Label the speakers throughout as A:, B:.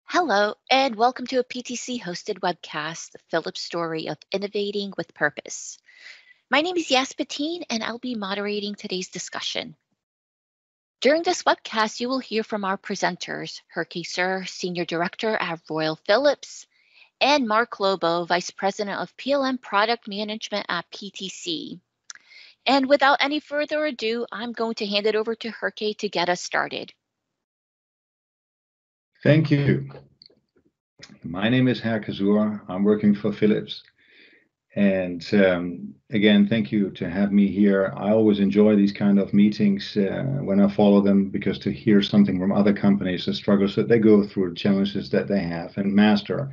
A: Hello, and welcome to a PTC hosted webcast, The Phillips Story of Innovating with Purpose. My name is Yaspatine, and I'll be moderating today's discussion. During this webcast, you will hear from our presenters, Herke Suhr, Senior Director at Royal Phillips, and Mark Lobo, Vice President of PLM Product Management at PTC. And without any further ado, I'm going to hand it over to Herke to get us started.
B: Thank you. My name is Herke Suhr. I'm working for Phillips. And again, thank you to have me here. I always enjoy these kind of meetings when I follow them, because to hear something from other companies, the struggles that they go through, the challenges that they have and master,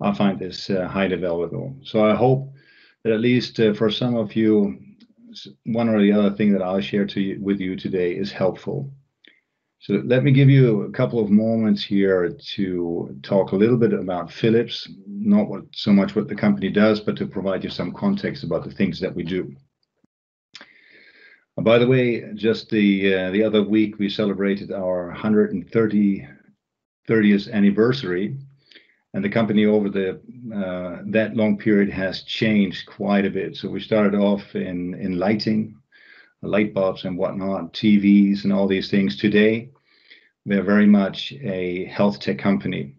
B: I find this highly valuable. So I hope that at least for some of you, one or the other thing that I'll share with you today is helpful. So let me give you a couple of moments here to talk a little bit about Philips, not so much what the company does, but to provide you some context about the things that we do. By the way, just the other week, we celebrated our 130th anniversary, and the company over that long period has changed quite a bit. So we started off in lighting, light bulbs and whatnot, TVs and all these things. Today, we're very much a health tech company.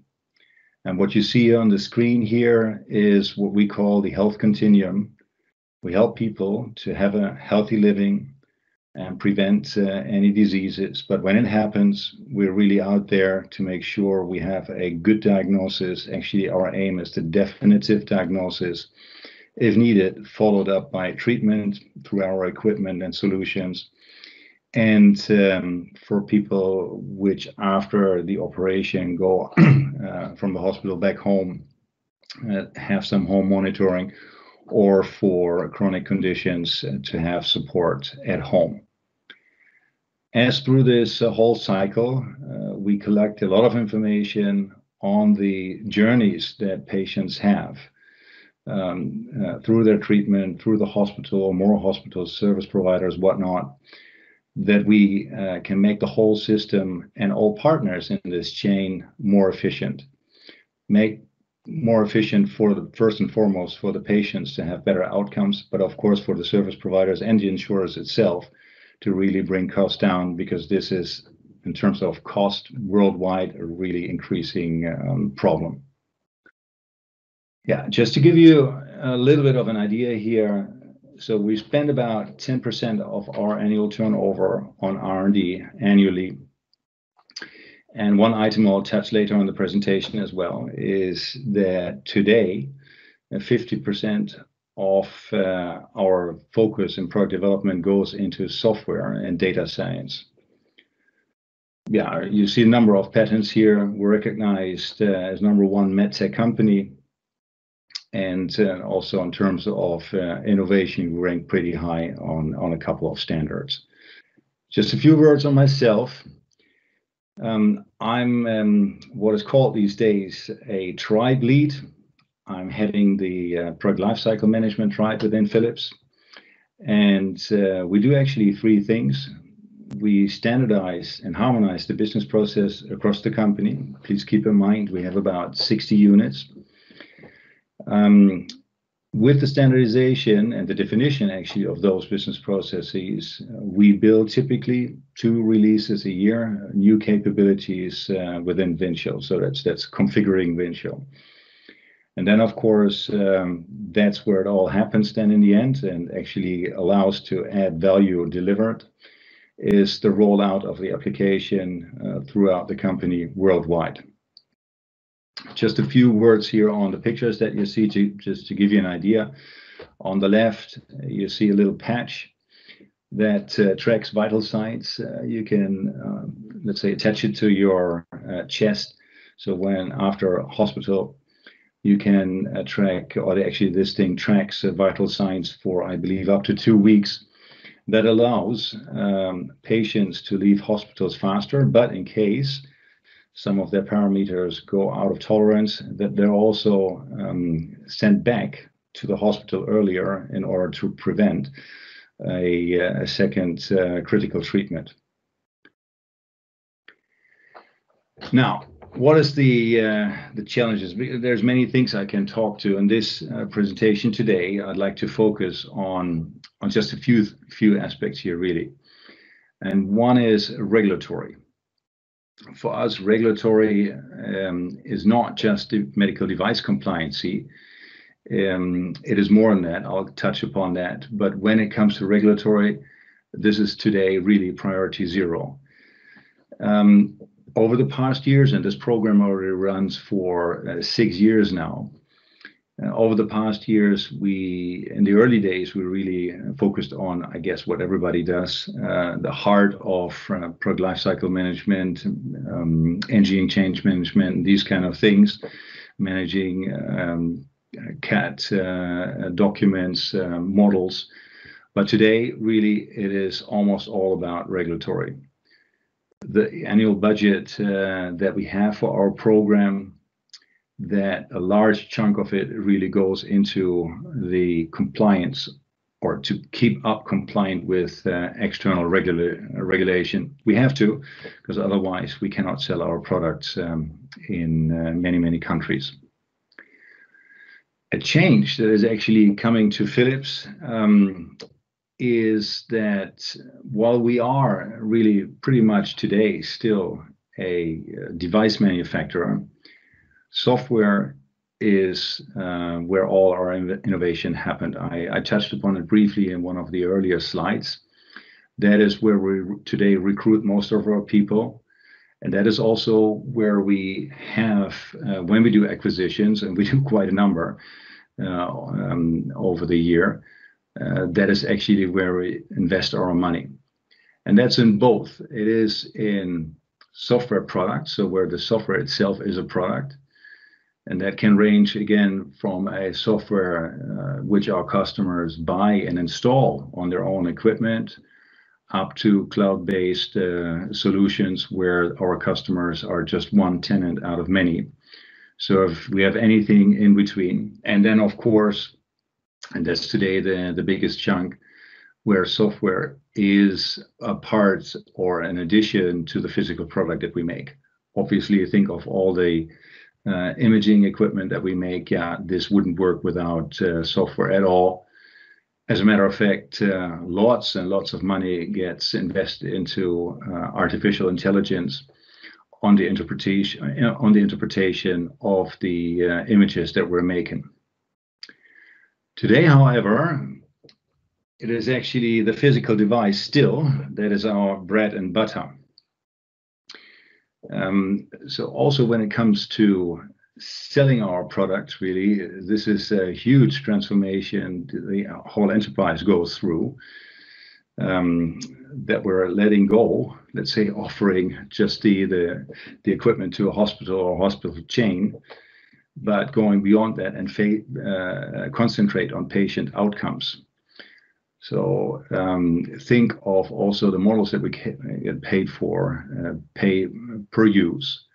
B: And what you see on the screen here is what we call the health continuum. We help people to have a healthy living and prevent any diseases. But when it happens, we're really out there to make sure we have a good diagnosis. Actually, our aim is the definitive diagnosis, if needed, followed up by treatment through our equipment and solutions. And for people which after the operation go from the hospital back home, have some home monitoring, or for chronic conditions to have support at home. As through this whole cycle, we collect a lot of information on the journeys that patients have through their treatment, through the hospital, or more hospitals, service providers, whatnot, that we can make the whole system and all partners in this chain more efficient. Make more efficient for the first and foremost for the patients to have better outcomes, but of course for the service providers and the insurers itself to really bring costs down, because this is, in terms of cost worldwide, a really increasing problem. Yeah, just to give you a little bit of an idea here. So we spend about 10% of our annual turnover on R&D annually. And one item I'll touch later on the presentation as well is that today, 50% of our focus in product development goes into software and data science. Yeah, you see a number of patents here. We're recognized as #1 medtech company. And also in terms of innovation, we rank pretty high on a couple of standards. Just a few words on myself. I'm what is called these days a tribe lead. I'm heading the product lifecycle management tribe within Philips. And we do actually 3 things. We standardize and harmonize the business process across the company. Please keep in mind, we have about 60 units. With the standardization and the definition actually of those business processes, we build typically 2 releases a year, new capabilities within Windchill. So that's configuring Windchill. And then of course, that's where it all happens then in the end, and actually allows to add value delivered, is the rollout of the application throughout the company worldwide. Just a few words here on the pictures that you see, just to give you an idea. On the left, you see a little patch that tracks vital signs. You can, let's say, attach it to your chest. So when after a hospital, you can track, or actually this thing tracks vital signs for, I believe, up to 2 weeks. That allows patients to leave hospitals faster, but in case some of their parameters go out of tolerance, that they're also sent back to the hospital earlier in order to prevent a second critical treatment. Now, what is the challenges? There's many things I can talk to in this presentation today. I'd like to focus on just a few aspects here, really. And one is regulatory. For us, regulatory is not just the medical device compliancy. It is more than that. I'll touch upon that. But when it comes to regulatory, this is today really priority zero. Over the past years, and this program already runs for 6 years now. Over the past years, in the early days, we really focused on, I guess, what everybody does, the heart of product lifecycle management, engineering change management, these kind of things, managing CAT documents, models. But today, really, it is almost all about regulatory. The annual budget that we have for our program, that a large chunk of it really goes into the compliance, or to keep up compliant with external regulation. We have to, because otherwise we cannot sell our products in many countries. A change that is actually coming to Philips is that while we are really pretty much today still a device manufacturer, software is where all our innovation happened. I touched upon it briefly in one of the earlier slides. That is where we today recruit most of our people. And that is also where we have, when we do acquisitions, and we do quite a number over the year, that is actually where we invest our money. And that's in both. It is in software products, so where the software itself is a product. And that can range, again, from a software which our customers buy and install on their own equipment, up to cloud-based solutions where our customers are just one tenant out of many. So if we have anything in between, and then of course, and that's today the biggest chunk, where software is a part or an addition to the physical product that we make. Obviously, you think of all the imaging equipment that we make. Yeah, this wouldn't work without software at all. As a matter of fact, lots and lots of money gets invested into artificial intelligence on the interpretation of the images that we're making. Today, however, it is actually the physical device still that is our bread and butter. So also when it comes to selling our products, really, this is a huge transformation the whole enterprise goes through, that we're letting go, let's say, offering just the equipment to a hospital or hospital chain, but going beyond that and concentrate on patient outcomes. So think of also the models that we get paid for, pay per use,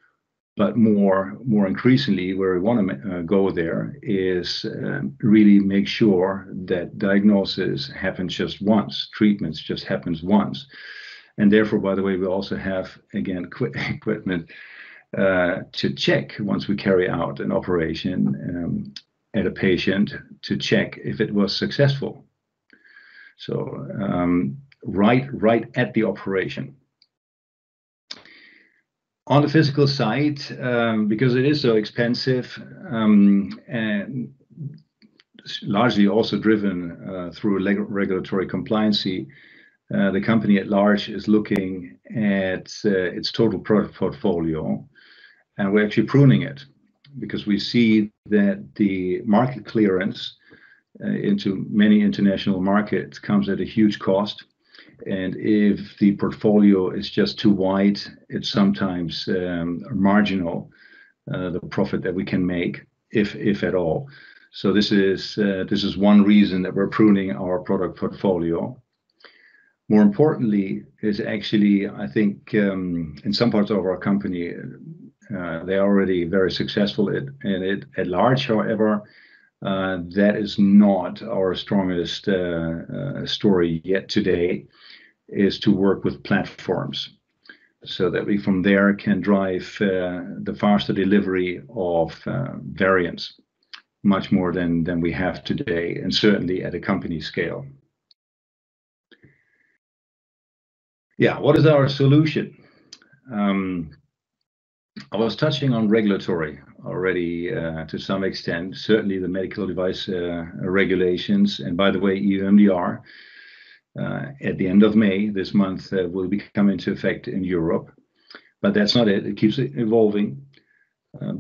B: but more increasingly where we want to go there is really make sure that diagnosis happens just once, treatments just happens once. And therefore, by the way, we also have, again, equipment to check once we carry out an operation at a patient to check if it was successful. So right at the operation. On the physical side, because it is so expensive and largely also driven through regulatory compliancy, the company at large is looking at its total product portfolio, and we're actually pruning it because we see that the market clearance into many international markets comes at a huge cost. And if the portfolio is just too wide, it's sometimes marginal, the profit that we can make, if at all. So this is one reason that we're pruning our product portfolio. More importantly, is actually, I think, in some parts of our company, they're already very successful in it at large. However, that is not our strongest story yet today, is to work with platforms. so that we from there can drive the faster delivery of variants, much more than we have today, and certainly at a company scale. Yeah, what is our solution? I was touching on regulatory already to some extent, certainly the medical device regulations. And by the way, EU MDR at the end of May this month will come into effect in Europe. But that's not it. It keeps evolving.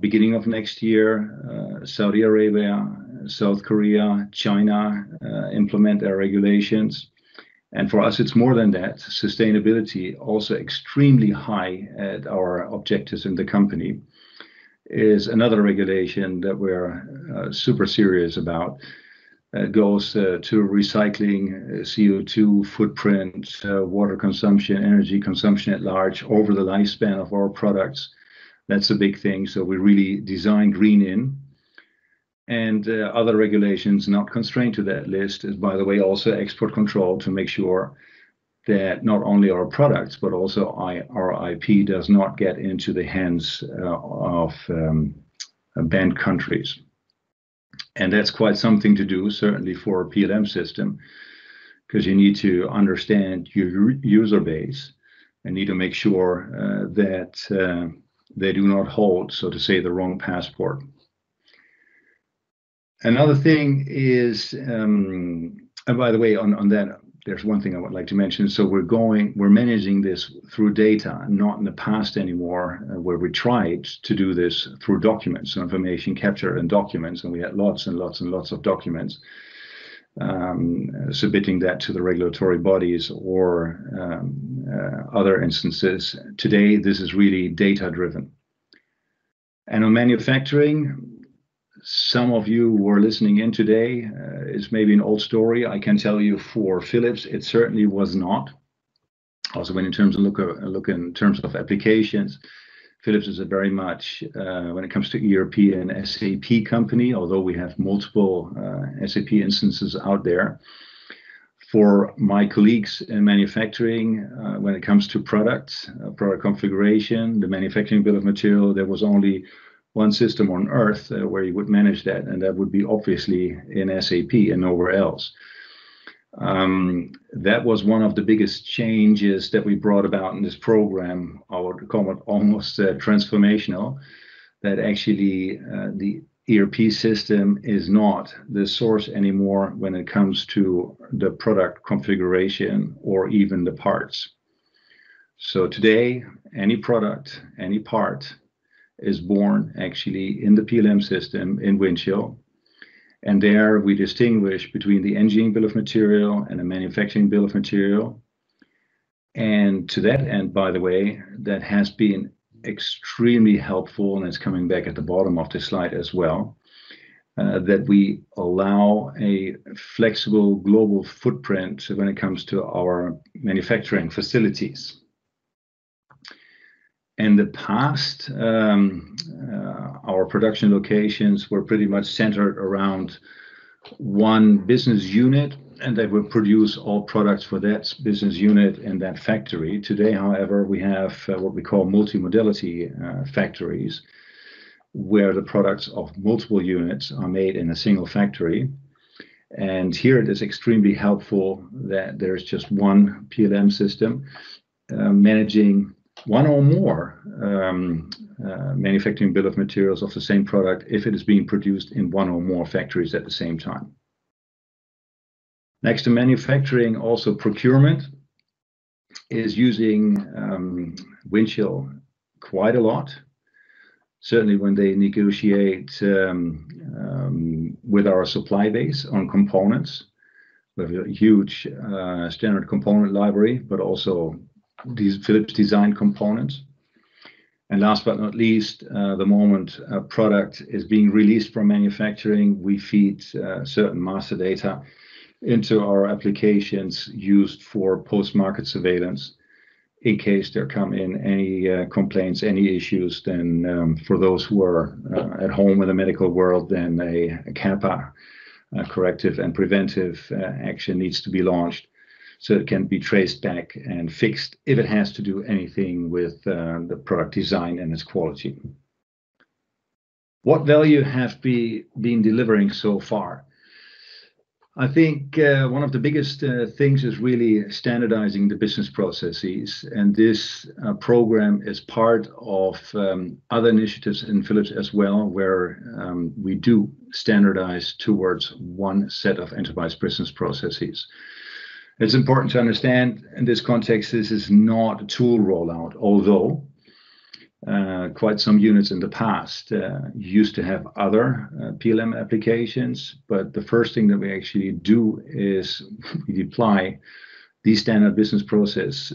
B: Beginning of next year, Saudi Arabia, South Korea, China implement their regulations. And for us, it's more than that. Sustainability, also extremely high at our objectives in the company, is another regulation that we're super serious about. It goes to recycling, CO2 footprint, water consumption, energy consumption at large over the lifespan of our products. That's a big thing. So we really design green in. And other regulations not constrained to that list is, by the way, also export control, to make sure that not only our products, but also our IP does not get into the hands of banned countries. And that's quite something to do, certainly for a PLM system, because you need to understand your user base and need to make sure that they do not hold, so to say, the wrong passport. Another thing is, and by the way, on that, there's one thing I would like to mention. So we're managing this through data, not in the past anymore, where we tried to do this through documents, so information capture and documents, and we had lots and lots and lots of documents, submitting that to the regulatory bodies or other instances. Today, this is really data-driven. And on manufacturing, some of you who are listening in today, is maybe an old story. I can tell you for Phillips, it certainly was not. Also, when in terms of look in terms of applications, Phillips is a very much, when it comes to ERP and SAP company, although we have multiple SAP instances out there. For my colleagues in manufacturing, when it comes to products, product configuration, the manufacturing bill of material, there was only one system on earth where you would manage that, and that would be obviously in SAP and nowhere else. That was one of the biggest changes that we brought about in this program. I would call it almost transformational, that actually the ERP system is not the source anymore when it comes to the product configuration or even the parts. So today, any product, any part is born actually in the PLM system in Windchill. And there we distinguish between the engineering bill of material and the manufacturing bill of material. And to that end, by the way, that has been extremely helpful, and it's coming back at the bottom of the slide as well, that we allow a flexible global footprint when it comes to our manufacturing facilities. In the past, our production locations were pretty much centered around one business unit, and they would produce all products for that business unit in that factory. Today, however, we have what we call multi-modality factories, where the products of multiple units are made in a single factory. And here it is extremely helpful that there's just one PLM system managing one or more manufacturing bill of materials of the same product if it is being produced in one or more factories at the same time. Next to manufacturing, also procurement is using Windchill quite a lot. Certainly when they negotiate with our supply base on components. We have a huge standard component library, but also these Phillips design components. And last but not least, the moment a product is being released from manufacturing, we feed certain master data into our applications used for post-market surveillance. In case there come in any complaints, any issues, then for those who are at home in the medical world, then a CAPA, corrective and preventive action needs to be launched so it can be traced back and fixed if it has to do anything with the product design and its quality. What value have we been delivering so far? I think one of the biggest things is really standardizing the business processes, and this program is part of other initiatives in Philips as well, where we do standardize towards one set of enterprise business processes. It's important to understand in this context, this is not a tool rollout, although quite some units in the past used to have other PLM applications, but the first thing that we actually do is we deploy these standard business process,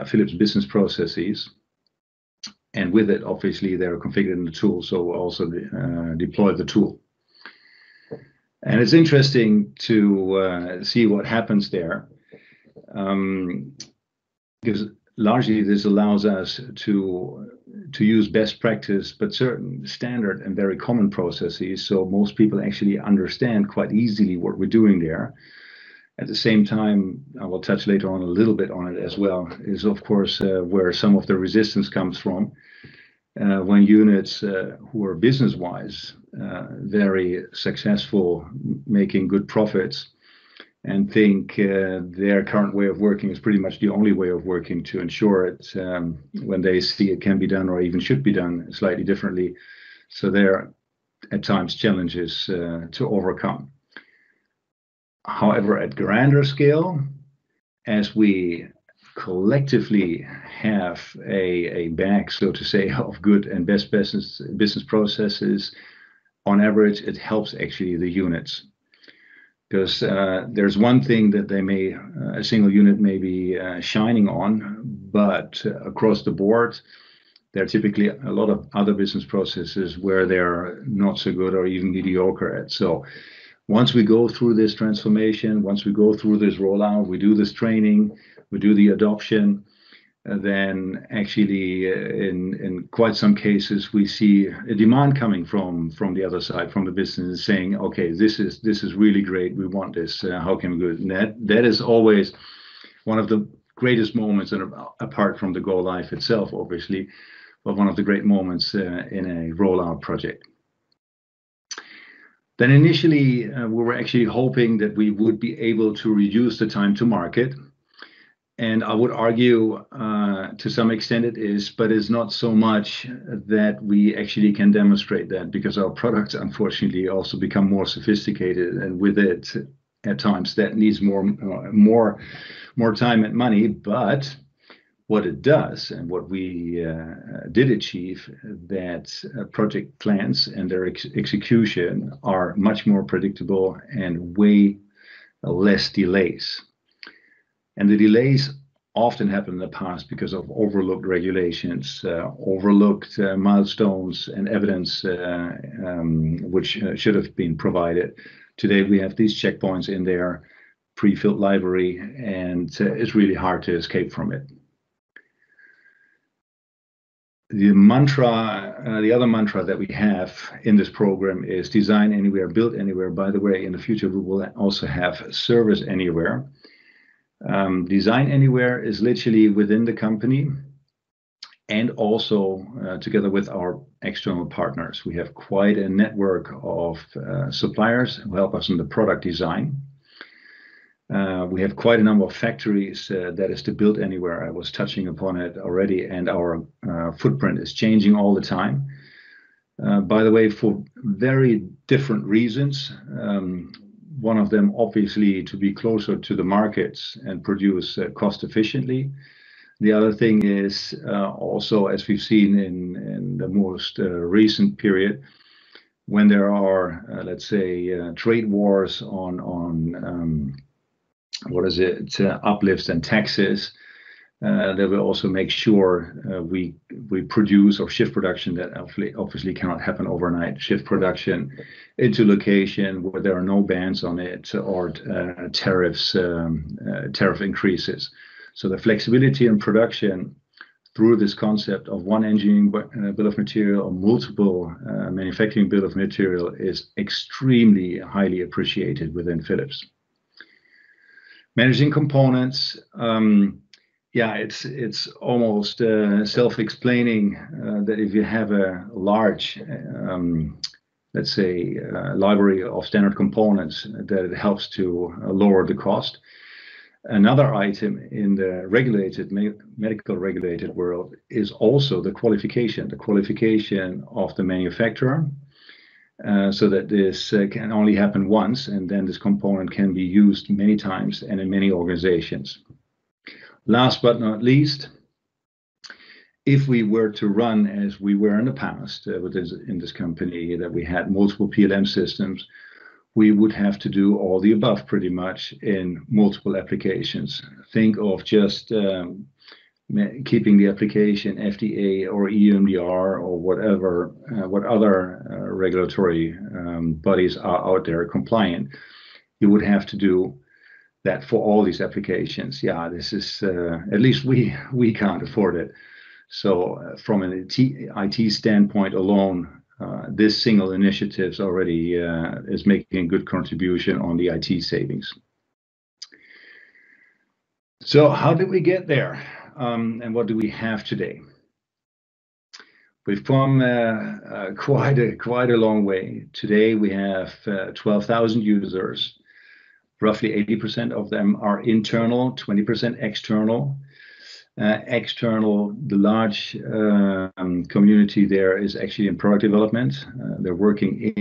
B: Philips business processes, and with it, obviously, they're configured in the tool, so we'll also deploy the tool. And it's interesting to see what happens there, because largely this allows us to use best practice, but certain standard and very common processes. So most people actually understand quite easily what we're doing there. At the same time, I will touch later on a little bit on it as well, is of course where some of the resistance comes from. When units who are business-wise very successful, making good profits, and think their current way of working is pretty much the only way of working to ensure it when they see it can be done or even should be done slightly differently. So there are at times challenges to overcome. However, at grander scale, as we collectively have a bag, so to say, of good and best business processes, on average, it helps actually the units. Because there's one thing that a single unit may be shining on, but across the board, there are typically a lot of other business processes where they're not so good or even mediocre at. So once we go through this transformation, once we go through this rollout, we do this training, we do the adoption, then actually in quite some cases we see a demand coming from the other side, from the business, saying, okay, this is really great, we want this, how can we do it? And that is always one of the greatest moments, and apart from the go live itself obviously, but one of the great moments in a rollout project. Then initially we were actually hoping that we would be able to reduce the time to market. And I would argue to some extent it is, but it's not so much that we actually can demonstrate that, because our products unfortunately also become more sophisticated, and with it at times that needs more time and money. But what it does, and what we did achieve, that project plans and their execution are much more predictable and way less delays. And the delays often happen in the past because of overlooked regulations, overlooked milestones and evidence which should have been provided. Today we have these checkpoints in their pre-filled library, and it's really hard to escape from it. The other mantra that we have in this program is design anywhere, build anywhere. By the way, in the future we will also have service anywhere. Design anywhere is literally within the company, and also together with our external partners. We have quite a network of suppliers who help us in the product design. We have quite a number of factories that is to build anywhere. I was touching upon it already, and our footprint is changing all the time. By the way, for very different reasons. One of them, obviously, to be closer to the markets and produce cost efficiently. The other thing is also, as we've seen in the most recent period, when there are, let's say, trade wars on uplifts and taxes, that will also make sure we produce or shift production that obviously cannot happen overnight. Shift production into location where there are no bans on it or tariff increases. So the flexibility in production through this concept of one engineering bill of material or multiple manufacturing bill of material is extremely highly appreciated within Philips. Managing components, yeah, it's almost self-explaining that if you have a large, let's say, library of standard components, that it helps to lower the cost. Another item in the regulated, medical regulated world is also the qualification of the manufacturer. So that this can only happen once, and then this component can be used many times and in many organizations. Last but not least, if we were to run as we were in the past in this company, that we had multiple PLM systems, we would have to do all the above pretty much in multiple applications. Think of just keeping the application FDA or EUMDR or whatever, what other regulatory bodies are out there compliant. You would have to do that for all these applications. Yeah, this is, at least we can't afford it. So from an IT standpoint alone, this single initiative already is making a good contribution on the IT savings. So how did we get there? And what do we have today? We've come quite a long way. Today we have 12,000 users. Roughly 80% of them are internal, 20% external. External, the large community there is actually in product development. They're working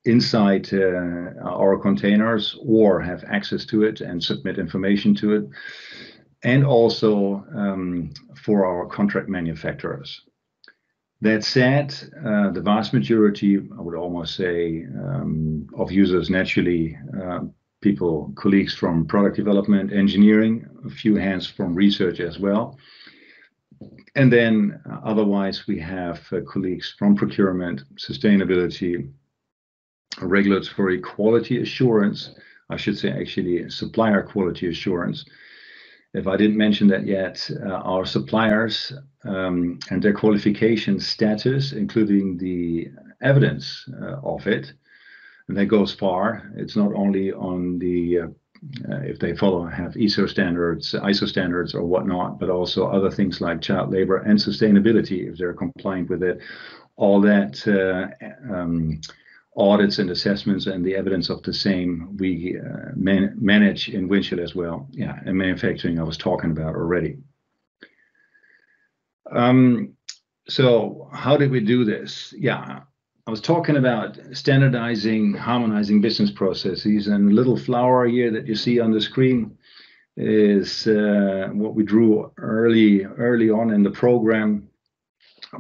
B: inside our containers or have access to it and submit information to it. And also for our contract manufacturers. That said, the vast majority, I would almost say, of users naturally, colleagues from product development, engineering, a few hands from research as well. And then otherwise we have colleagues from procurement, sustainability, regulatory quality assurance, I should say actually supplier quality assurance. If I didn't mention that yet, our suppliers and their qualification status, including the evidence of it, and that goes far. It's not only on the if they have ISO standards or whatnot, but also other things like child labor and sustainability, if they're compliant with it. All that audits and assessments and the evidence of the same we manage in Windchill as well. Yeah, and manufacturing I was talking about already. So how did we do this? Yeah, I was talking about standardizing, harmonizing business processes, and the little flower here that you see on the screen is what we drew early on in the program,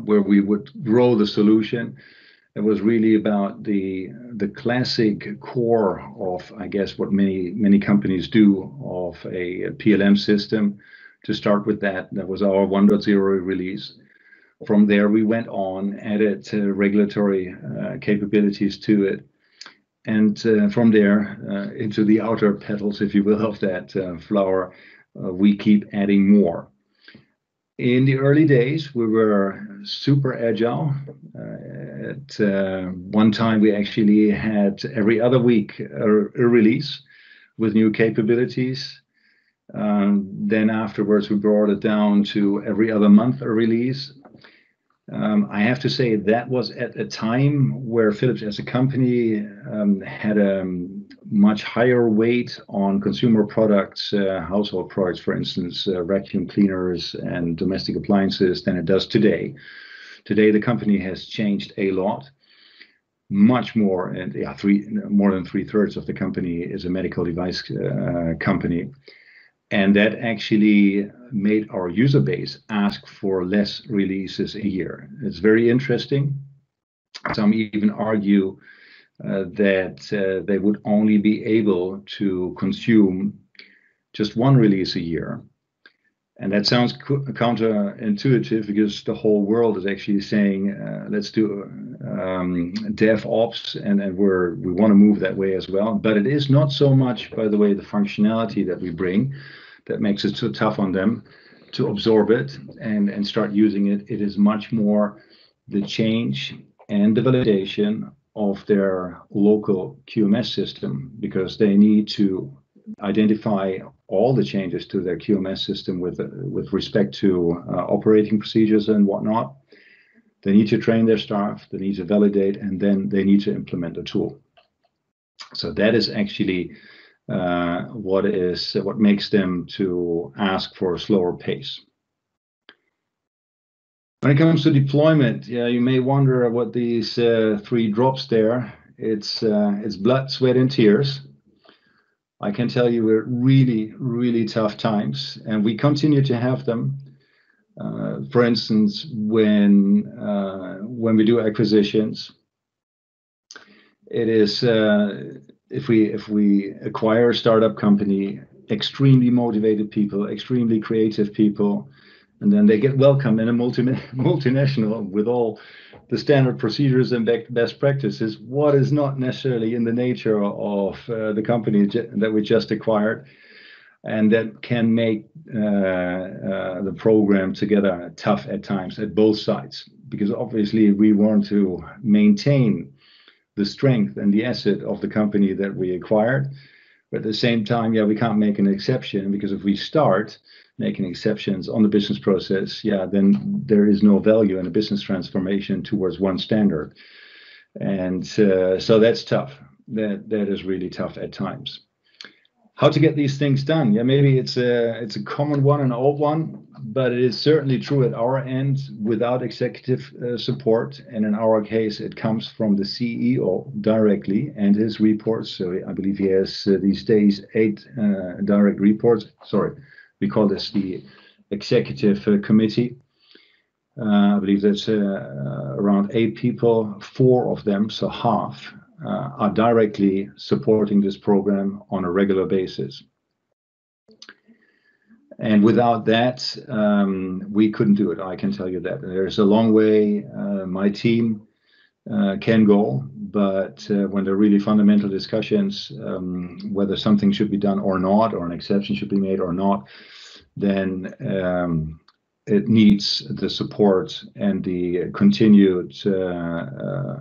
B: where we would grow the solution. It was really about the classic core of, I guess, what many companies do of a PLM system. To start with that was our 1.0 release. From there, we went on, added regulatory capabilities to it. And from there, into the outer petals, if you will, of that flower, we keep adding more. In the early days, we were super agile. At one time, we actually had every other week a release with new capabilities. Then afterwards, we brought it down to every other month a release. I have to say that was at a time where Phillips as a company had a much higher weight on consumer products, household products, for instance, vacuum cleaners and domestic appliances than it does today. Today, the company has changed a lot, much more, and yeah, more than 3/3 of the company is a medical device company. And that actually made our user base ask for less releases a year. It's very interesting. Some even argue that they would only be able to consume just one release a year. And that sounds counterintuitive, because the whole world is actually saying, let's do DevOps, and we want to move that way as well. But it is not so much, by the way, the functionality that we bring that makes it so tough on them to absorb it and start using it. It is much more the change and the validation of their local QMS system, because they need to identify all the changes to their QMS system with respect to operating procedures and whatnot. They need to train their staff, they need to validate, and then they need to implement the tool. So that is actually what makes them to ask for a slower pace. When it comes to deployment, yeah, you may wonder what these 3 drops there. It's blood, sweat, and tears. I can tell you we're really, really tough times, and we continue to have them. For instance, when we do acquisitions, it is if we acquire a startup company, extremely motivated people, extremely creative people, and then they get welcomed in a multinational with all the standard procedures and best practices, what is not necessarily in the nature of the company that we just acquired, and that can make the program together tough at times at both sides, because obviously we want to maintain the strength and the asset of the company that we acquired. But at the same time, yeah, we can't make an exception, because if we start making exceptions on the business process, yeah, then there is no value in a business transformation towards one standard. And so that's tough. That is really tough at times. How to get these things done? Yeah, maybe it's a common one, an old one, but it is certainly true at our end without executive support. And in our case, it comes from the CEO directly and his reports. So I believe he has these days 8 direct reports. Sorry, we call this the executive committee. I believe that's around 8 people. 4 of them, so half, are directly supporting this program on a regular basis. And without that, we couldn't do it. I can tell you that. There's a long way my team can go, but when there are really fundamental discussions, whether something should be done or not, or an exception should be made or not, then it needs the support and the continued,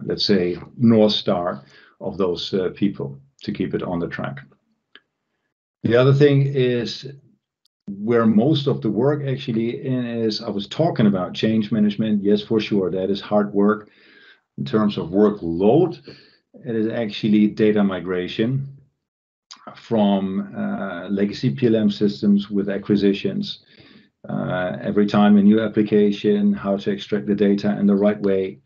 B: let's say, North Star of those people to keep it on the track. The other thing is where most of the work actually is, I was talking about change management. Yes, for sure, that is hard work. In terms of workload, it is actually data migration from legacy PLM systems with acquisitions. Every time a new application, how to extract the data in the right way.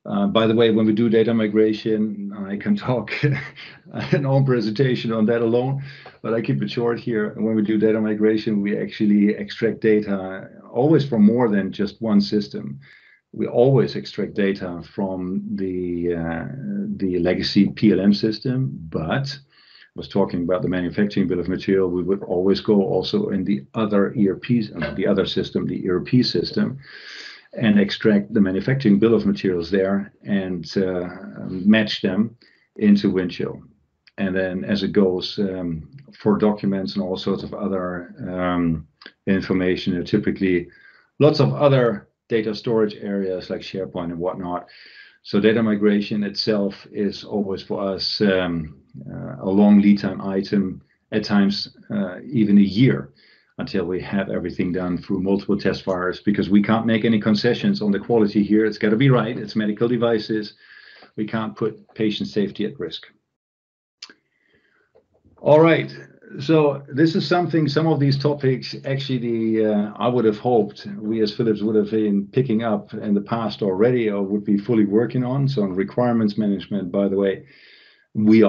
B: By the way, when we do data migration, I can talk an own presentation on that alone, but I keep it short here. When we do data migration, we actually extract data always from more than just one system. We always extract data from the legacy PLM system, but I was talking about the manufacturing bill of material. We would always go also in the other ERP, the other system, the ERP system, and extract the manufacturing bill of materials there and match them into Windchill. And then as it goes for documents and all sorts of other information, typically lots of other data storage areas like SharePoint and whatnot. So data migration itself is always for us a long lead time item, at times even a year, until we have everything done through multiple test fires, because we can't make any concessions on the quality here. It's got to be right. It's medical devices. We can't put patient safety at risk. All right. So this is something, some of these topics, actually, I would have hoped we as Phillips would have been picking up in the past already, or would be fully working on. So on requirements management, by the way, we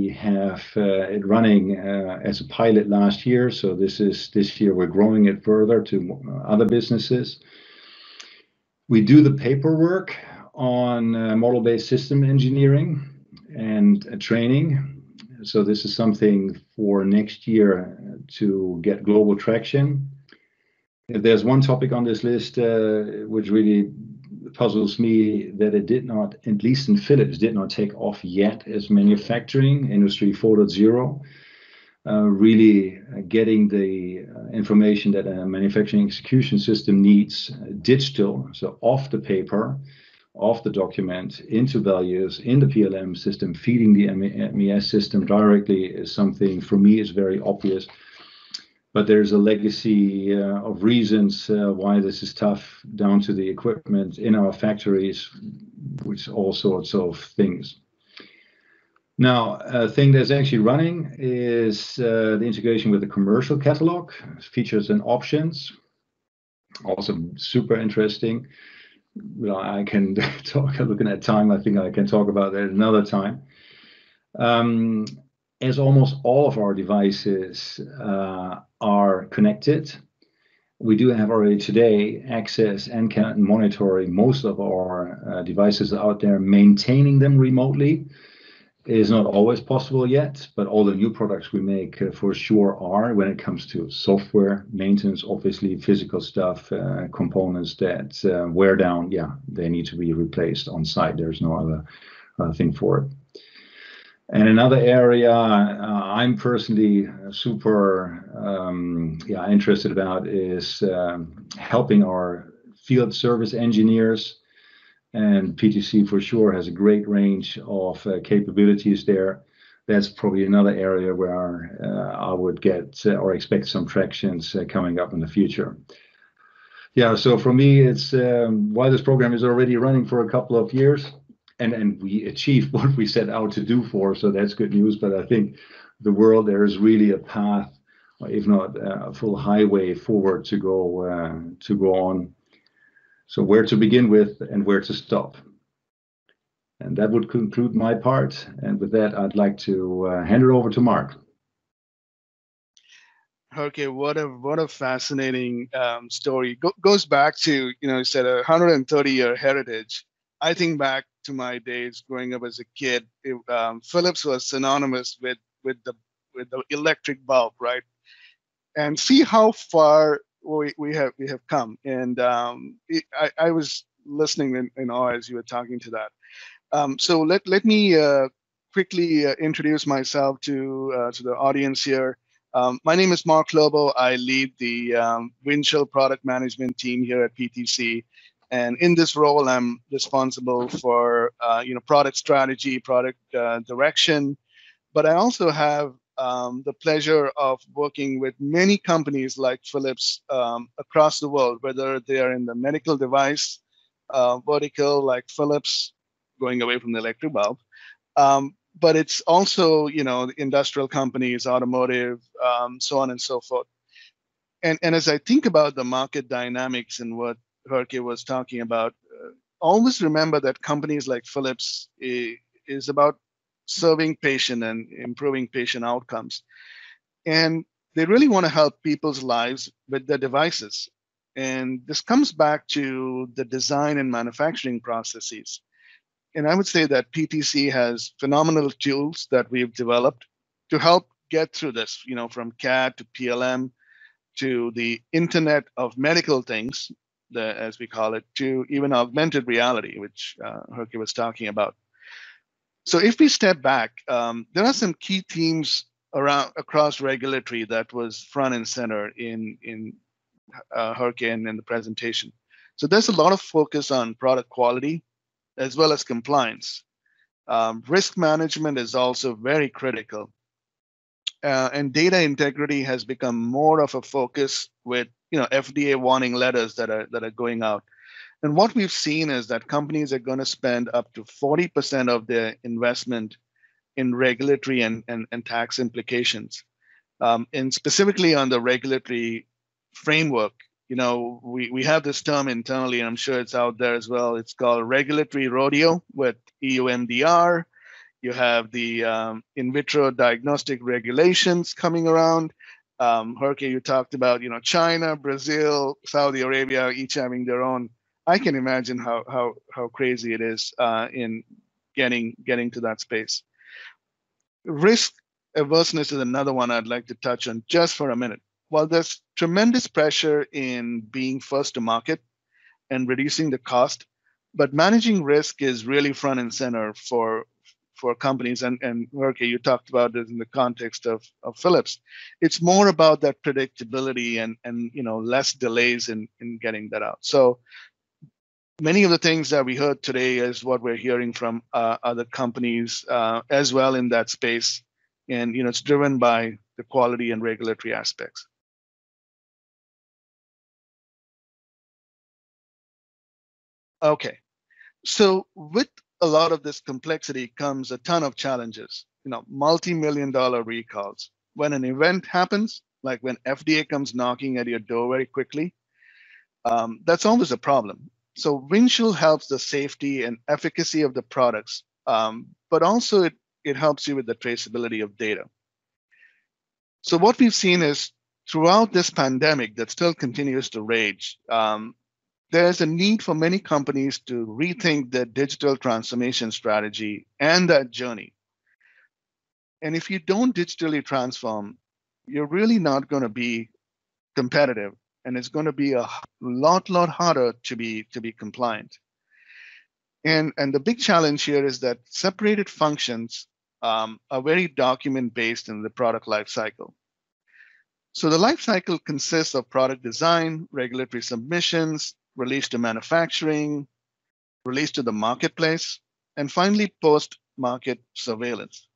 B: have it running as a pilot last year. So this year we're growing it further to other businesses. We do the paperwork on model-based system engineering and training. So this is something for next year to get global traction. If there's one topic on this list which really puzzles me, that it did not, at least in Philips, did not take off yet, as manufacturing, Industry 4.0, really getting the information that a manufacturing execution system needs digital, so off the paper, of the document into values in the PLM system, feeding the MES system directly is something for me is very obvious. But there's a legacy of reasons why this is tough, down to the equipment in our factories, which all sorts of things. Now, a thing that's actually running is the integration with the commercial catalog, features and options. Also super interesting. Well, I can talk, looking at time, I think I can talk about that another time. As almost all of our devices are connected, we do have already today access and can monitor most of our devices out there. Maintaining them remotely is not always possible yet, but all the new products we make for sure are, when it comes to software maintenance, obviously physical stuff, components that wear down, yeah, they need to be replaced on site. There's no other thing for it. And another area I'm personally super interested about is helping our field service engineers. And PTC for sure has a great range of capabilities there. That's probably another area where I would get or expect some tractions coming up in the future. Yeah, so for me, it's why this program is already running for a couple of years. And we achieved what we set out to do for, so that's good news. But I think the world, there is really a path, if not a full highway forward to go on. So where to begin with and where to stop. And that would conclude my part. And with that, I'd like to hand it over to Mark.
C: Okay, what a fascinating story. Goes back to, you said a 130-year heritage. I think back to my days growing up as a kid. Phillips was synonymous with the electric bulb, right? And see how far we have come. And I was listening in awe as you were talking to that. So let me quickly introduce myself to the audience here. My name is Mark Lobo. I lead the Windchill product management team here at PTC. And in this role, I'm responsible for product strategy, product direction. But I also have the pleasure of working with many companies like Phillips across the world, whether they are in the medical device vertical like Phillips, going away from the electric bulb. But it's also, industrial companies, automotive, so on and so forth. And as I think about the market dynamics and what Herke was talking about, always remember that companies like Phillips is about serving patient and improving patient outcomes. And they really want to help people's lives with their devices. And this comes back to the design and manufacturing processes. And I would say that PTC has phenomenal tools that we've developed to help get through this, from CAD to PLM to the Internet of Medical Things, as we call it, to even augmented reality, which Herke was talking about. So if we step back, there are some key themes across regulatory that was front and center in Herke and in the presentation. So there's a lot of focus on product quality as well as compliance. Risk management is also very critical. And data integrity has become more of a focus with FDA warning letters that are going out. And what we've seen is that companies are going to spend up to 40% of their investment in regulatory and tax implications. And specifically on the regulatory framework, we have this term internally, and I'm sure it's out there as well. It's called regulatory rodeo with EU MDR. You have the in vitro diagnostic regulations coming around. Herke, you talked about, China, Brazil, Saudi Arabia, each having their own. I can imagine how crazy it is in getting to that space. Risk averseness is another one I'd like to touch on just for a minute. While there's tremendous pressure in being first to market and reducing the cost, but managing risk is really front and center for companies. And Herke, you talked about this in the context of Phillips. It's more about that predictability and less delays in getting that out. So Many of the things that we heard today is what we're hearing from other companies as well in that space. And it's driven by the quality and regulatory aspects. Okay, so with a lot of this complexity comes a ton of challenges, multi-million dollar recalls. When an event happens, like when FDA comes knocking at your door very quickly, that's always a problem. So Windchill helps the safety and efficacy of the products, but also it helps you with the traceability of data. So what we've seen is throughout this pandemic that still continues to rage, there's a need for many companies to rethink their digital transformation strategy and that journey. And if you don't digitally transform, you're really not going to be competitive, and it's going to be a lot harder to be compliant. And the big challenge here is that separated functions are very document based in the product lifecycle. So the lifecycle consists of product design, regulatory submissions, release to manufacturing, release to the marketplace, and finally post-market surveillance.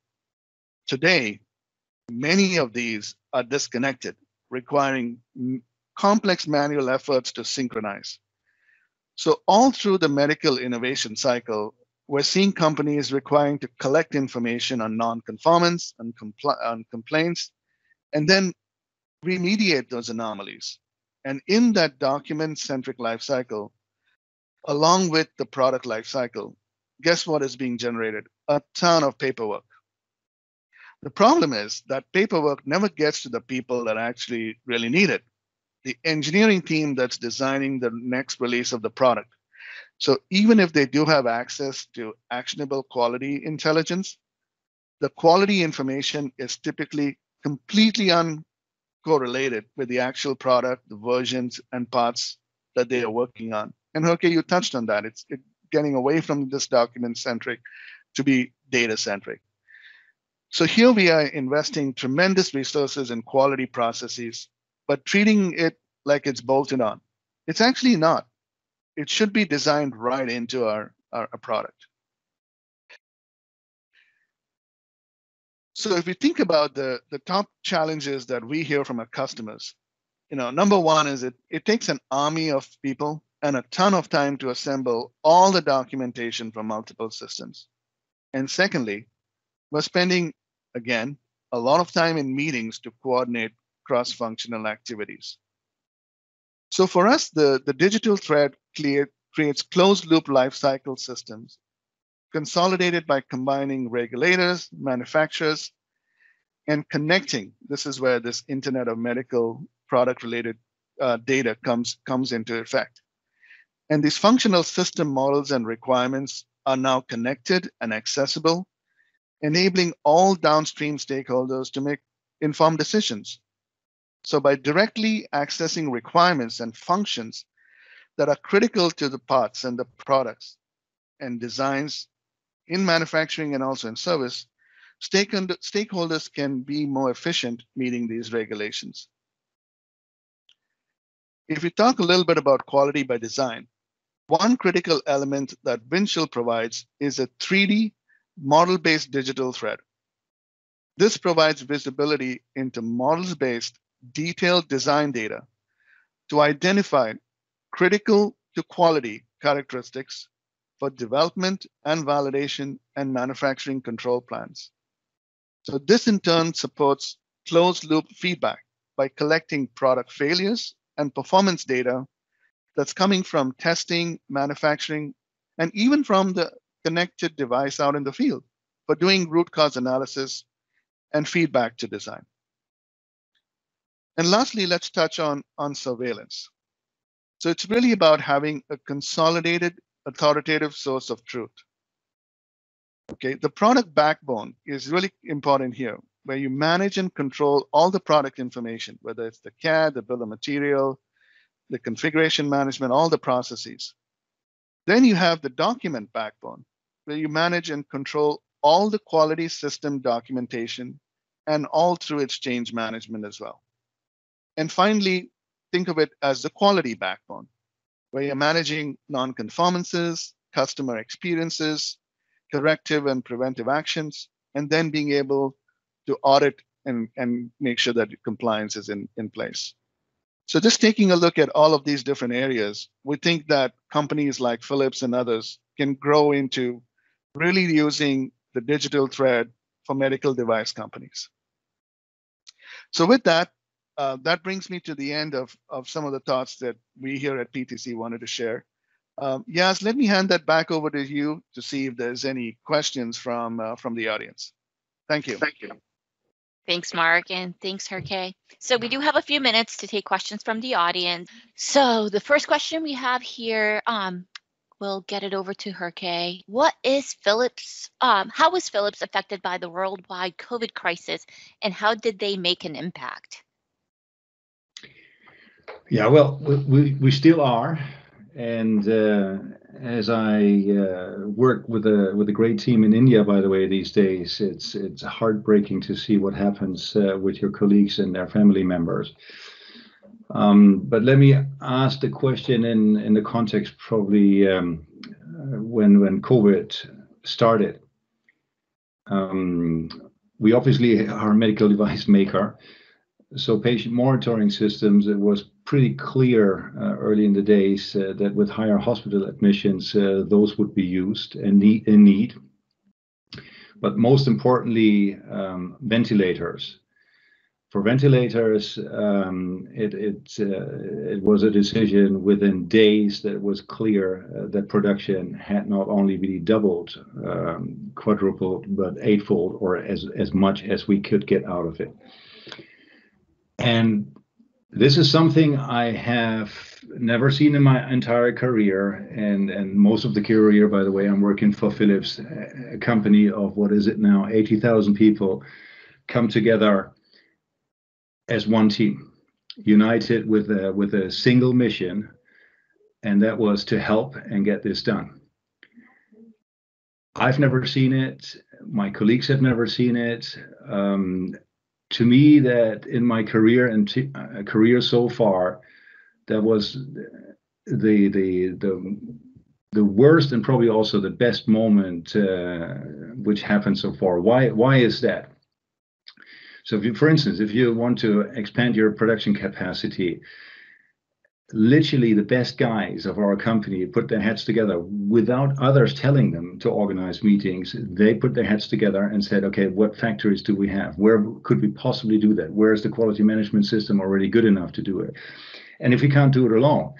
C: Today, many of these are disconnected, requiring complex manual efforts to synchronize. So all through the medical innovation cycle, we're seeing companies requiring to collect information on non-conformance and on complaints, and then remediate those anomalies. And in that document-centric lifecycle, along with the product lifecycle, guess what is being generated? A ton of paperwork. The problem is that paperwork never gets to the people that actually really need it, the engineering team that's designing the next release of the product. So even if they do have access to actionable quality intelligence, the quality information is typically completely uncorrelated with the actual product, the versions and parts that they are working on. And Herke, you touched on that. It's getting away from this document-centric to be data-centric. So here we are investing tremendous resources in quality processes, but treating it like it's bolted on. It's actually not. It should be designed right into our product. So if we think about the top challenges that we hear from our customers, number one is it takes an army of people and a ton of time to assemble all the documentation from multiple systems. And secondly, we're spending, again, a lot of time in meetings to coordinate cross-functional activities. So for us, the digital thread creates closed-loop lifecycle systems, consolidated by combining regulators, manufacturers, and connecting. This is where this Internet of Medical product-related data comes into effect. And these functional system models and requirements are now connected and accessible, enabling all downstream stakeholders to make informed decisions. So by directly accessing requirements and functions that are critical to the parts and the products and designs in manufacturing and also in service, stakeholders can be more efficient meeting these regulations. If we talk a little bit about quality by design, one critical element that Windchill provides is a 3D model-based digital thread. This provides visibility into models-based detailed design data to identify critical to quality characteristics for development and validation and manufacturing control plans. So this in turn supports closed loop feedback by collecting product failures and performance data that's coming from testing, manufacturing, and even from the connected device out in the field for doing root cause analysis and feedback to design. And lastly, let's touch on surveillance. So it's really about having a consolidated, authoritative source of truth. Okay, the product backbone is really important here, where you manage and control all the product information, whether it's the CAD, the bill of material, the configuration management, all the processes. Then you have the document backbone, where you manage and control all the quality system documentation and all through its change management as well. And finally, think of it as the quality backbone, where you're managing non-conformances, customer experiences, corrective and preventive actions, and then being able to audit and make sure that compliance is in place. So just taking a look at all of these different areas, we think that companies like Phillips and others can grow into really using the digital thread for medical device companies. So with that, that brings me to the end of some of the thoughts that we here at PTC wanted to share. Yas, let me hand that back over to you to see if there's any questions from the audience. Thank you.
B: Thank you.
A: Thanks, Mark, and thanks, Herke. So we do have a few minutes to take questions from the audience. So the first question we have here, we'll get it over to Herke. What is Phillips? How was Phillips affected by the worldwide COVID crisis, and how did they make an impact?
B: Yeah, well, we still are, and as I work with a great team in India, by the way, these days, it's heartbreaking to see what happens with your colleagues and their family members. But let me ask the question in the context probably when COVID started. We obviously are a medical device maker. So patient monitoring systems, it was pretty clear early in the days that with higher hospital admissions, those would be used and in need. But most importantly, ventilators. For ventilators, it was a decision within days that it was clear that production had not only really doubled, quadrupled, but eightfold or as much as we could get out of it. And this is something I have never seen in my entire career, and most of the career, by the way, I'm working for Phillips, a company of, what is it now, 80,000 people come together as one team, united with a single mission, and that was to help and get this done. I've never seen it. My colleagues have never seen it. To me, that in my career and career so far, that was the worst and probably also the best moment which happened so far. Why is that? So, for instance, if you want to expand your production capacity, literally the best guys of our company put their heads together without others telling them to organize meetings. They put their heads together and said, okay, what factories do we have? Where could we possibly do that? Where is the quality management system already good enough to do it? And if we can't do it alone,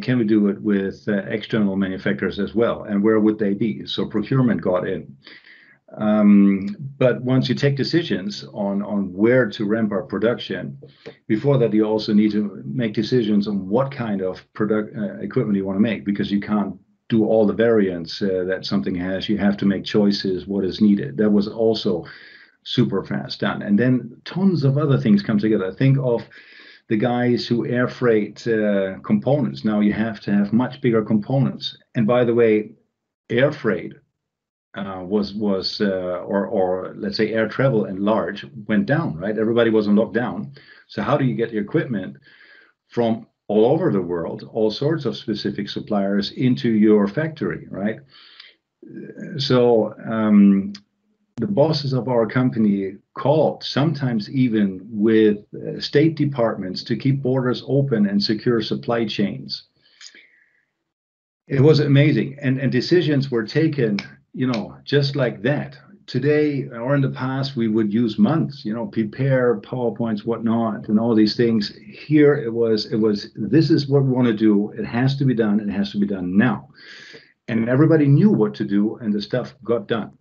B: can we do it with external manufacturers as well? And where would they be? So procurement got in. But once you take decisions on where to ramp our production, before that you also need to make decisions on what kind of equipment you want to make, because you can't do all the variants that something has. You have to make choices what is needed. That was also super fast done. And then tons of other things come together. Think of the guys who air freight components. Now you have to have much bigger components. And by the way, air freight or let's say air travel and large went down, right? Everybody was on lockdown. So how do you get your equipment from all over the world, all sorts of specific suppliers into your factory, right? So the bosses of our company called, sometimes even with state departments, to keep borders open and secure supply chains. It was amazing. And decisions were taken, just like that. Today, or in the past, we would use months, prepare PowerPoints, whatnot, and all these things. Here it was, this is what we want to do. It has to be done. It has to be done now. And everybody knew what to do, and the stuff got done.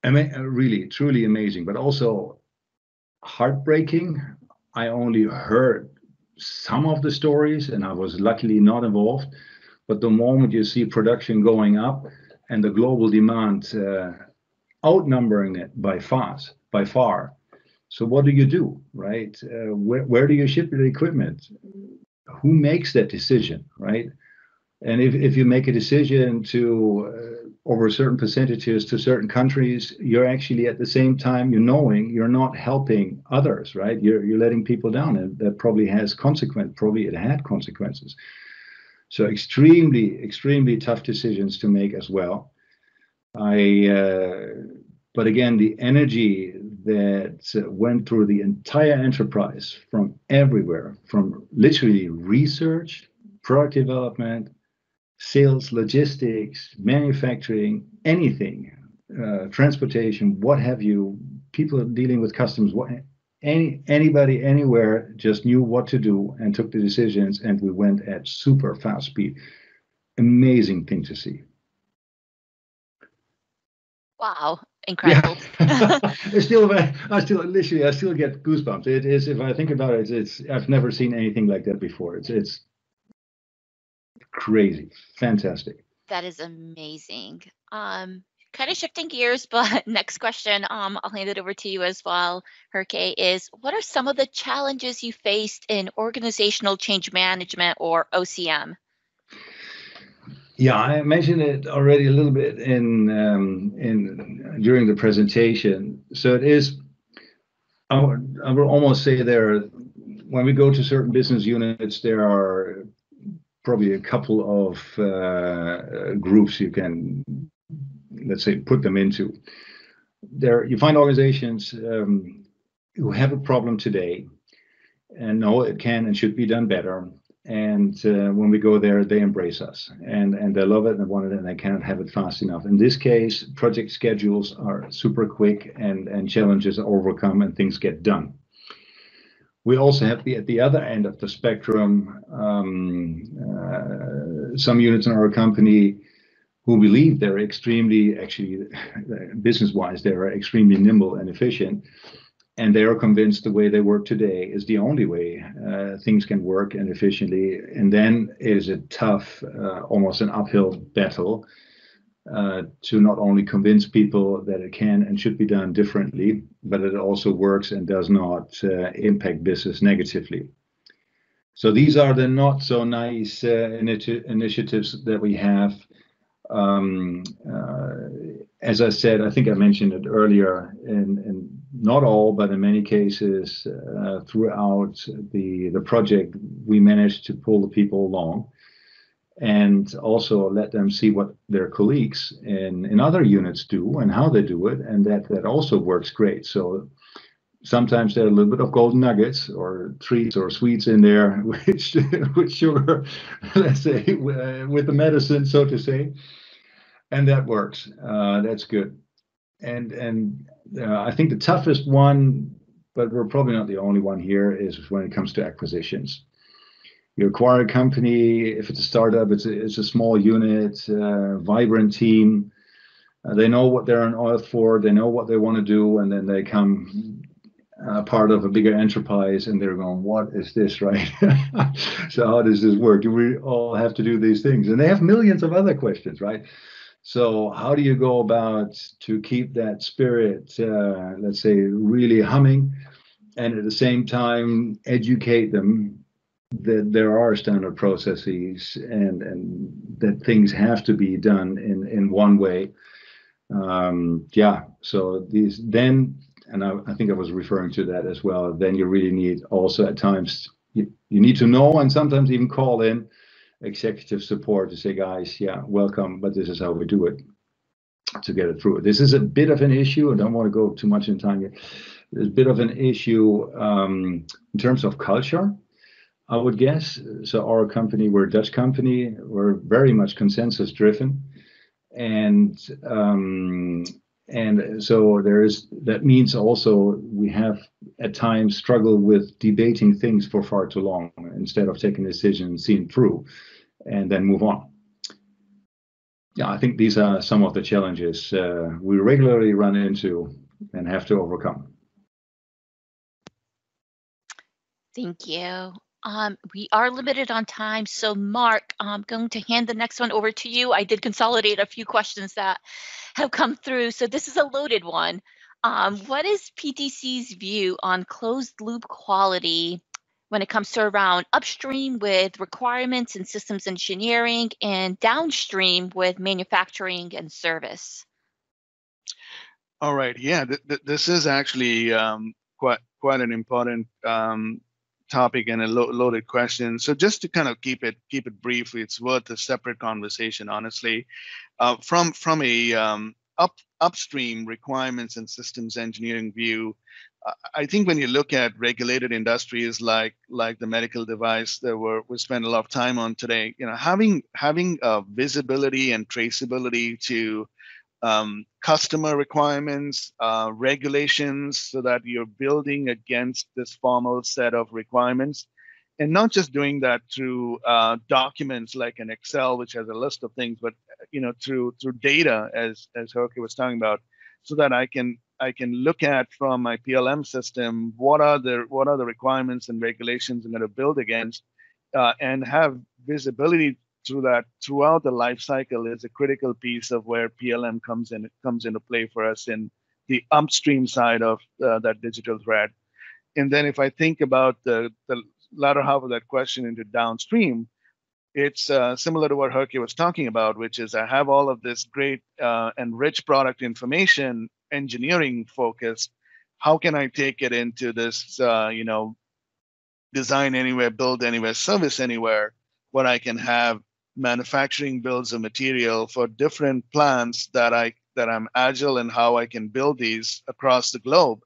B: I mean, really, truly amazing, but also heartbreaking. I only heard some of the stories, and I was luckily not involved. But the moment you see production going up and the global demand outnumbering it by far. So what do you do, right? Where do you ship your equipment? Who makes that decision, right? And if you make a decision to over certain percentages to certain countries, you're actually at the same time, you're not helping others, right? You're letting people down, and that probably has consequences. Probably it had consequences. So extremely tough decisions to make as well. But again, the energy that went through the entire enterprise from everywhere, from literally research, product development, sales, logistics, manufacturing, anything, transportation, what have you, people dealing with customers, anybody anywhere just knew what to do and took the decisions, and we went at super fast speed. Amazing thing to see.
A: Wow, incredible.
B: Yeah. I still get goosebumps. It is, if I think about it, I've never seen anything like that before. It's crazy, fantastic.
A: That is amazing. Kind of shifting gears, but next question, I'll hand it over to you as well, Herke, is what are some of the challenges you faced in organizational change management, or OCM?
B: Yeah, I mentioned it already a little bit in during the presentation. So it is, I will almost say when we go to certain business units, there are probably a couple of groups you can, let's say, put them into. There, you find organizations who have a problem today and know it can and should be done better. And when we go there, they embrace us and they love it and they want it and they cannot have it fast enough. In this case, project schedules are super quick and challenges are overcome and things get done. We also have at the other end of the spectrum, some units in our company who believe they're extremely, actually, business-wise, they're extremely nimble and efficient. And they are convinced the way they work today is the only way things can work and efficiently. And then it is a tough, almost an uphill battle to not only convince people that it can and should be done differently, but it also works and does not impact business negatively. So these are the not so nice initiatives that we have. As I said, I think I mentioned it earlier, and not all, but in many cases throughout the project, we managed to pull the people along and also let them see what their colleagues in other units do and how they do it, and that also works great. So sometimes there are a little bit of golden nuggets or treats or sweets in there, which with sugar, let's say, with the medicine, so to say. And that works. That's good. And I think the toughest one, but we're probably not the only one here, is when it comes to acquisitions. You acquire a company, if it's a startup, it's a small unit, vibrant team. They know what they're on earth for. They know what they want to do, and then they come part of a bigger enterprise, and they're going, "What is this, right? So how does this work? Do we all have to do these things?" And they have millions of other questions, right? So how do you go about to keep that spirit, let's say, really humming, and at the same time educate them that there are standard processes and that things have to be done in one way? So these then, and I think I was referring to that as well, then you really need also at times, you need to know and sometimes even call in executive support to say, guys, yeah, welcome, but this is how we do it to get it through. This is a bit of an issue. I don't want to go too much in time here. There's a bit of an issue in terms of culture, I would guess. So our company, we're a Dutch company, we're very much consensus driven. And so that means also we have at times struggled with debating things for far too long instead of taking a decision and seeing through and then move on. Yeah, I think these are some of the challenges we regularly run into and have to overcome.
A: Thank you. We are limited on time, so Mark, I'm going to hand the next one over to you. I did consolidate a few questions that have come through, so this is a loaded one. What is PTC's view on closed loop quality when it comes to around upstream with requirements and systems engineering and downstream with manufacturing and service?
C: All right. Yeah, this is actually quite an important topic and a loaded question. So just to kind of keep it brief, it's worth a separate conversation, honestly. From a upstream requirements and systems engineering view, I think when you look at regulated industries like the medical device that we spend a lot of time on today, having visibility and traceability to customer requirements, regulations, so that you're building against this formal set of requirements, and not just doing that through documents like an Excel, which has a list of things, but through data, as Herke was talking about, so that I can look at from my PLM system what are the requirements and regulations I'm going to build against, and have visibility through that throughout the life cycle is a critical piece of where PLM comes into play for us in the upstream side of that digital thread. And then if I think about the latter half of that question into downstream, it's similar to what Herke was talking about, which is I have all of this great and rich product information, engineering focused. How can I take it into this, design anywhere, build anywhere, service anywhere, where I can have manufacturing bills of material for different plants that I'm agile in how I can build these across the globe.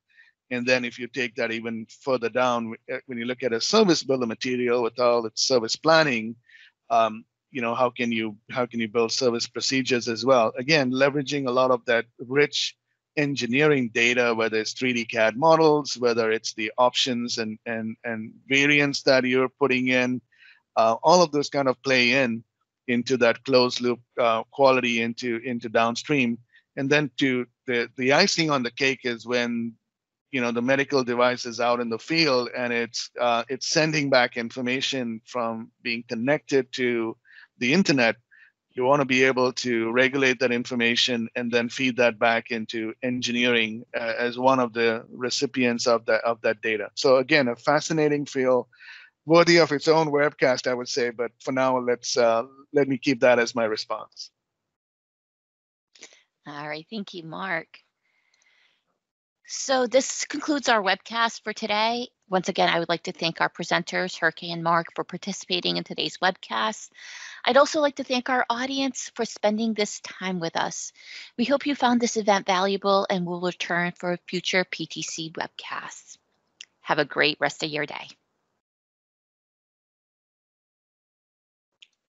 C: And then if you take that even further down, when you look at a service bill of material with all its service planning, how can you build service procedures as well? Again, leveraging a lot of that rich engineering data, whether it's 3D CAD models, whether it's the options and variants that you're putting in, all of those kind of play into that closed loop quality into downstream. And then to the icing on the cake is when the medical device is out in the field and it's sending back information from being connected to the internet. You want to be able to regulate that information and then feed that back into engineering as one of the recipients of that data. So again, a fascinating field, worthy of its own webcast, I would say. But for now, let me keep that as my response.
A: All right, thank you, Mark. So this concludes our webcast for today. Once again, I would like to thank our presenters, Herke and Mark, for participating in today's webcast. I'd also like to thank our audience for spending this time with us. We hope you found this event valuable and will return for future PTC webcasts. Have a great rest of your day.